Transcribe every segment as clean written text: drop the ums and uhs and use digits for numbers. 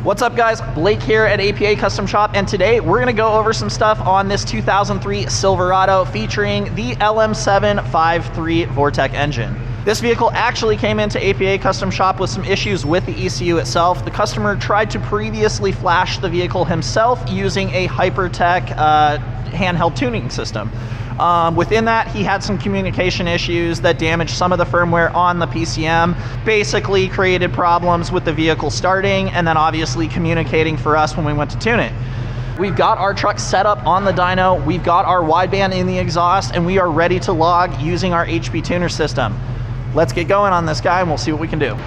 What's up guys, Blake here at APA Custom Shop, and today we're gonna go over some stuff on this 2003 Silverado featuring the LM753 Vortec engine. This vehicle actually came into APA Custom Shop with some issues with the ECU itself. The customer tried to previously flash the vehicle himself using a Hypertech handheld tuning system. Within that, he had some communication issues that damaged some of the firmware on the PCM, basically created problems with the vehicle starting and then obviously communicating for us when we went to tune it. We've got our truck set up on the dyno, we've got our wideband in the exhaust, and we are ready to log using our HP tuner system. Let's get going on this guy and we'll see what we can do.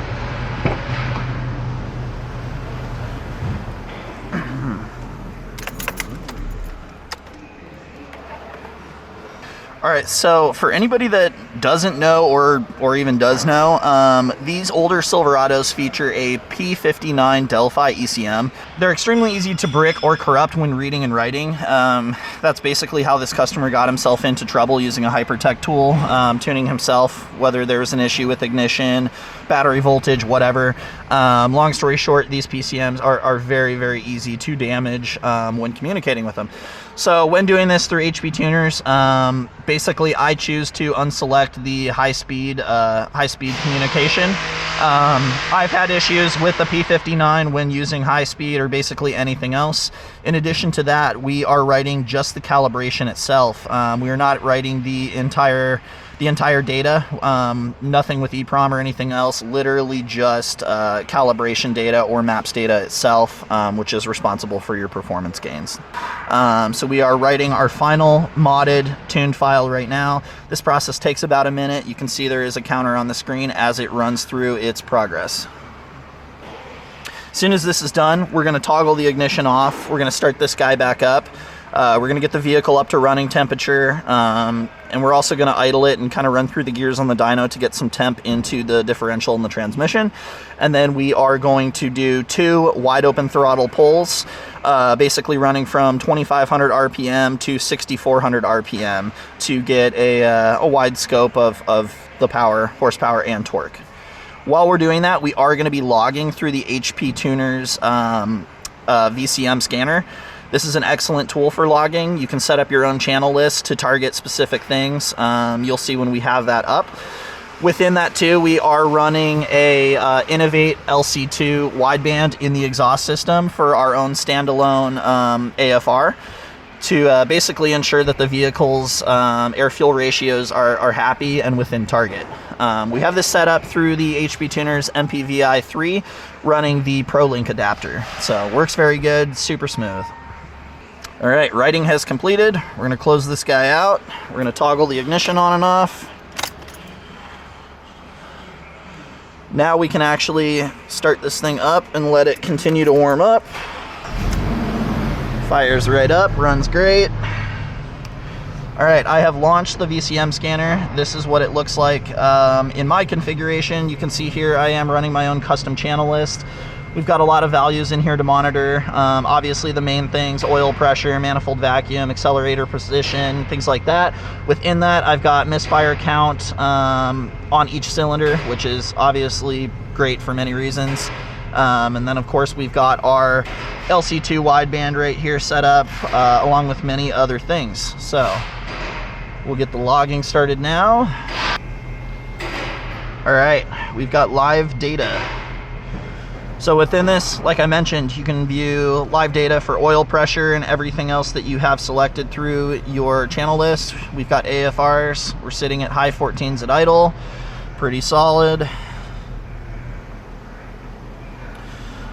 All right, so for anybody that doesn't know or even does know, these older Silverados feature a P59 Delphi ECM. They're extremely easy to brick or corrupt when reading and writing. That's basically how this customer got himself into trouble using a Hypertech tool, tuning himself, whether there's an issue with ignition, battery voltage, whatever. Long story short, these PCMs are very, very easy to damage when communicating with them. So when doing this through HP tuners, basically I choose to unselect the high-speed communication. I've had issues with the P59 when using high-speed or basically anything else. In addition to that, we are writing just the calibration itself. We are not writing the entire data, nothing with EEPROM or anything else, literally just calibration data or maps data itself, which is responsible for your performance gains. So we are writing our final modded tuned file right now. This process takes about a minute. You can see there is a counter on the screen as it runs through its progress. As soon as this is done, we're going to toggle the ignition off. We're going to start this guy back up. We're going to get the vehicle up to running temperature, and we're also going to idle it and kind of run through the gears on the dyno to get some temp into the differential and the transmission. And then we are going to do 2 wide open throttle pulls, basically running from 2500 RPM to 6400 RPM to get a wide scope of the power, horsepower, and torque. While we're doing that, we are going to be logging through the HP Tuners VCM scanner. This is an excellent tool for logging. You can set up your own channel list to target specific things. You'll see when we have that up. Within that too, we are running a Innovate LC2 wideband in the exhaust system for our own standalone AFR to basically ensure that the vehicle's air-fuel ratios are happy and within target. We have this set up through the HP Tuners MPVI3 running the ProLink adapter. So works very good, super smooth. All right, writing has completed. We're gonna close this guy out. We're gonna toggle the ignition on and off. Now we can actually start this thing up and let it continue to warm up. Fires right up, runs great. All right, I have launched the VCM scanner. This is what it looks like in my configuration. You can see here I am running my own custom channel list. We've got a lot of values in here to monitor. Obviously the main things, oil pressure, manifold vacuum, accelerator position, things like that. Within that, I've got misfire count on each cylinder, which is obviously great for many reasons. And then of course we've got our LC2 wideband right here set up, along with many other things. So we'll get the logging started now. All right, we've got live data. So within this, like I mentioned, you can view live data for oil pressure and everything else that you have selected through your channel list. We've got AFRs. We're sitting at high 14s at idle. Pretty solid.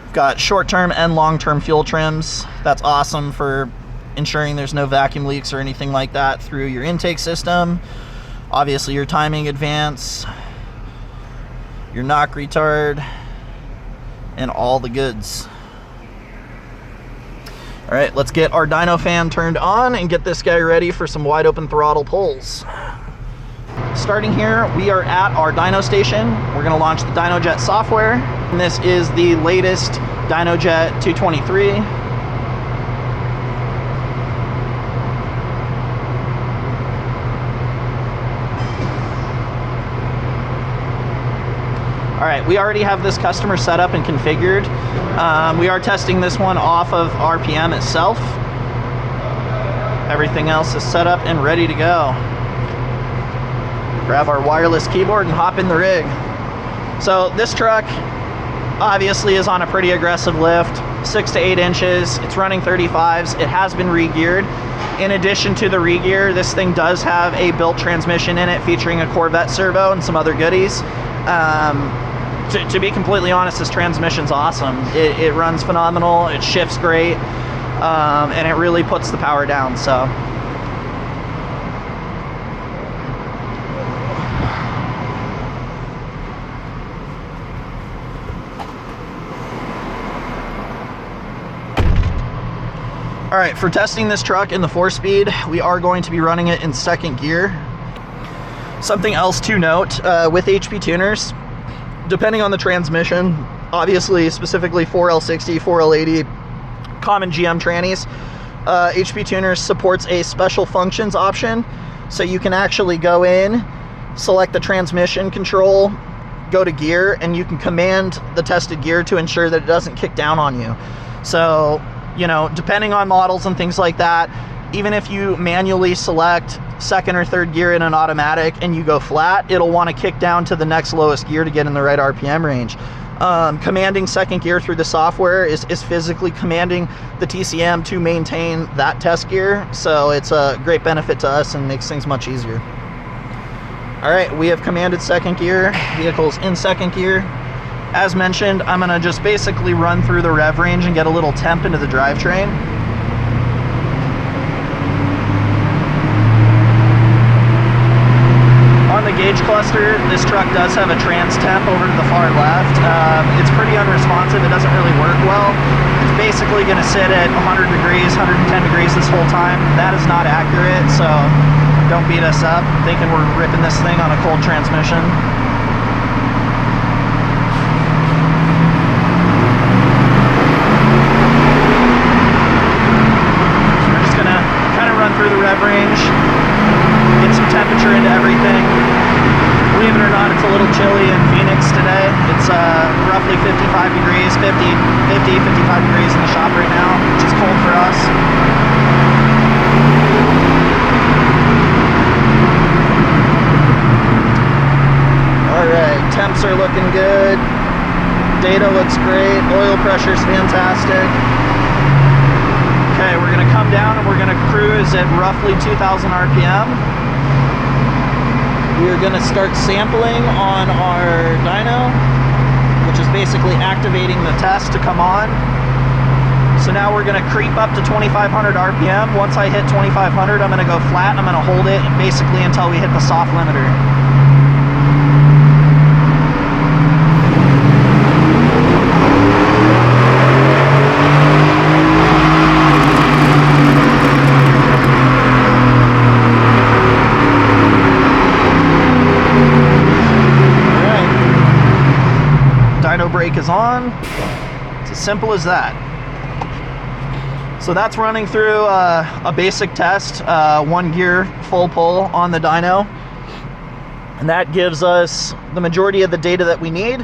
We've got short-term and long-term fuel trims. That's awesome for ensuring there's no vacuum leaks or anything like that through your intake system. Obviously your timing advance, your knock retard, and all the goods. All right, let's get our dyno fan turned on and get this guy ready for some wide open throttle pulls. Starting here, we are at our dyno station. We're gonna launch the DynoJet software. And this is the latest DynoJet 223. right, we already have this customer set up and configured. We are testing this one off of RPM itself. Everything else is set up and ready to go. Grab our wireless keyboard and hop in the rig. So this truck obviously is on a pretty aggressive lift, 6 to 8 inches. It's running 35s. It has been re-geared. In addition to the re-gear, this thing does have a built transmission in it featuring a Corvette servo and some other goodies. To be completely honest, this transmission's awesome. It runs phenomenal, it shifts great, and it really puts the power down, so. All right, for testing this truck in the 4-speed, we are going to be running it in 2nd gear. Something else to note with HP tuners, depending on the transmission, obviously specifically 4L60, 4L80, common GM trannies, HP tuners supports a special functions option. So you can actually go in, select the transmission control, go to gear, and you can command the tested gear to ensure that it doesn't kick down on you. So, you know, depending on models and things like that, even if you manually select 2nd or 3rd gear in an automatic and you go flat, it'll want to kick down to the next lowest gear to get in the right RPM range. Commanding 2nd gear through the software is physically commanding the TCM to maintain that test gear, so it's a great benefit to us and makes things much easier. All right, we have commanded 2nd gear, vehicle's in 2nd gear. As mentioned, I'm gonna just basically run through the rev range and get a little temp into the drivetrain. On the gauge cluster, this truck does have a trans temp over to the far left. It's pretty unresponsive, it doesn't really work well. It's basically gonna sit at 100 degrees, 110 degrees this whole time. That is not accurate, so don't beat us up thinking we're ripping this thing on a cold transmission. Through the rev range, get some temperature into everything. Believe it or not, it's a little chilly in Phoenix today. It's roughly 55 degrees, 55 degrees in the shop right now, which is cold for us. All right, temps are looking good. Data looks great. Oil pressure's fantastic. Okay, we're gonna come down and we're gonna cruise at roughly 2,000 RPM. We are gonna start sampling on our dyno, which is basically activating the test to come on. So now we're gonna creep up to 2,500 RPM. Once I hit 2,500, I'm gonna go flat and I'm gonna hold it basically until we hit the soft limiter. Brake is on. It's as simple as that. So that's running through a basic test, 1 gear full pull on the dyno, and that gives us the majority of the data that we need.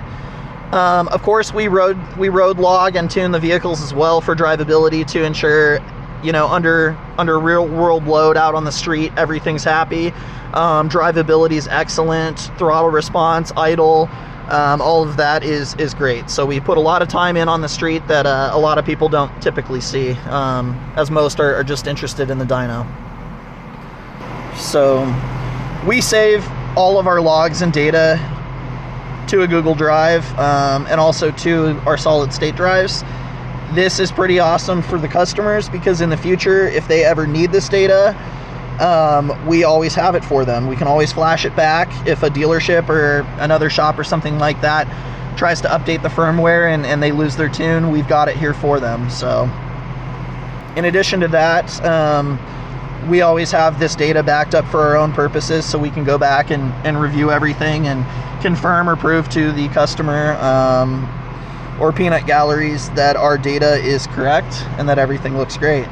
Of course, we road log and tune the vehicles as well for drivability to ensure, you know, under real world load out on the street, everything's happy. Drivability is excellent. Throttle response, idle. All of that is great. So we put a lot of time in on the street that a lot of people don't typically see, as most are just interested in the dyno. So we save all of our logs and data to a Google Drive, and also to our solid state drives. This is pretty awesome for the customers because in the future, if they ever need this data, we always have it for them. We can always flash it back if a dealership or another shop or something like that tries to update the firmware and they lose their tune. We've got it here for them. So in addition to that, we always have this data backed up for our own purposes, so we can go back and review everything and confirm or prove to the customer or peanut galleries that our data is correct and that everything looks great.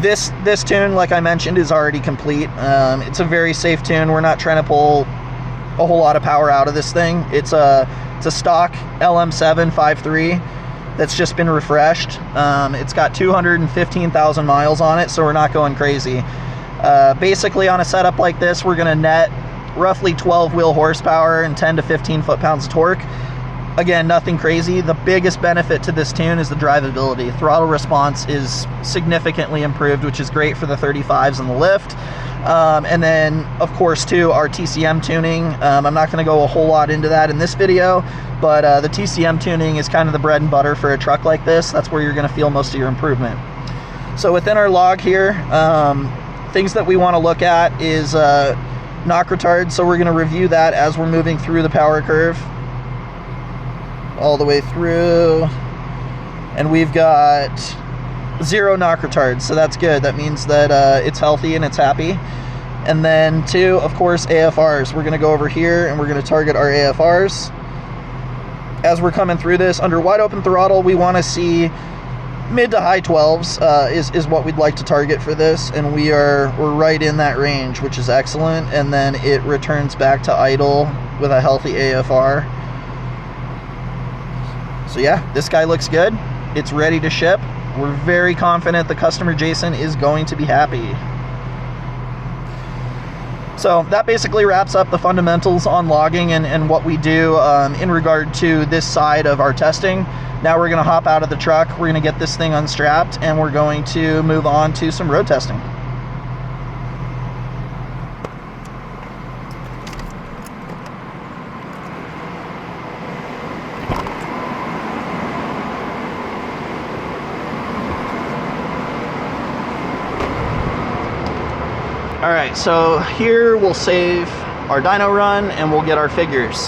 This tune, like I mentioned, is already complete. It's a very safe tune. We're not trying to pull a whole lot of power out of this thing. It's a It's a stock LM7 5.3 that's just been refreshed. It's got 215,000 miles on it, so we're not going crazy. Basically, on a setup like this, we're going to net roughly 12 wheel horsepower and 10 to 15 foot-pounds of torque. Again, nothing crazy. The biggest benefit to this tune is the drivability. Throttle response is significantly improved, which is great for the 35s and the lift. And then, of course, too, our TCM tuning. I'm not going to go a whole lot into that in this video, but the TCM tuning is kind of the bread and butter for a truck like this. That's where you're going to feel most of your improvement. So within our log here, things that we want to look at is knock retard. So we're going to review that as we're moving through the power curve all the way through, and we've got 0 knock retard, so that's good. That means that it's healthy and it's happy. And then 2, of course, AFRs. We're going to go over here and we're going to target our AFRs. As we're coming through this, under wide open throttle, we want to see mid to high 12s is what we'd like to target for this, and we're right in that range, which is excellent. And then it returns back to idle with a healthy AFR. So yeah, this guy looks good. It's ready to ship. We're very confident the customer, Jason, is going to be happy. So that basically wraps up the fundamentals on logging and what we do in regard to this side of our testing. Now we're going to hop out of the truck, we're going to get this thing unstrapped, and we're going to move on to some road testing. All right, so here we'll save our dyno run and we'll get our figures.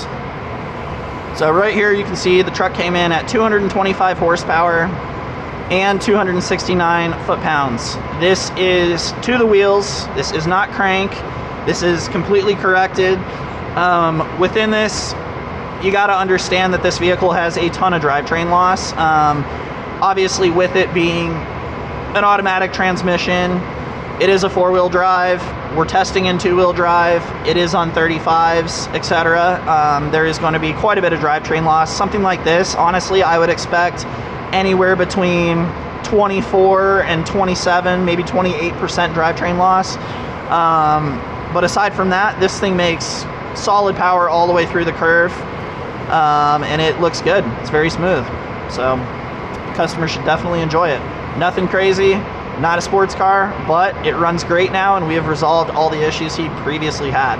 So right here you can see the truck came in at 225 horsepower and 269 foot-pounds. This is to the wheels. This is not crank. This is completely corrected. Within this, you got to understand that this vehicle has a ton of drivetrain loss. Obviously, with it being an automatic transmission, it is a 4-wheel drive. We're testing in 2-wheel drive. It is on 35s, etc. There is going to be quite a bit of drivetrain loss. Something like this, honestly, I would expect anywhere between 24 and 27, maybe 28% drivetrain loss. But aside from that, this thing makes solid power all the way through the curve, and it looks good. It's very smooth. So customers should definitely enjoy it. Nothing crazy. Not a sports car, but it runs great now, and we have resolved all the issues he previously had.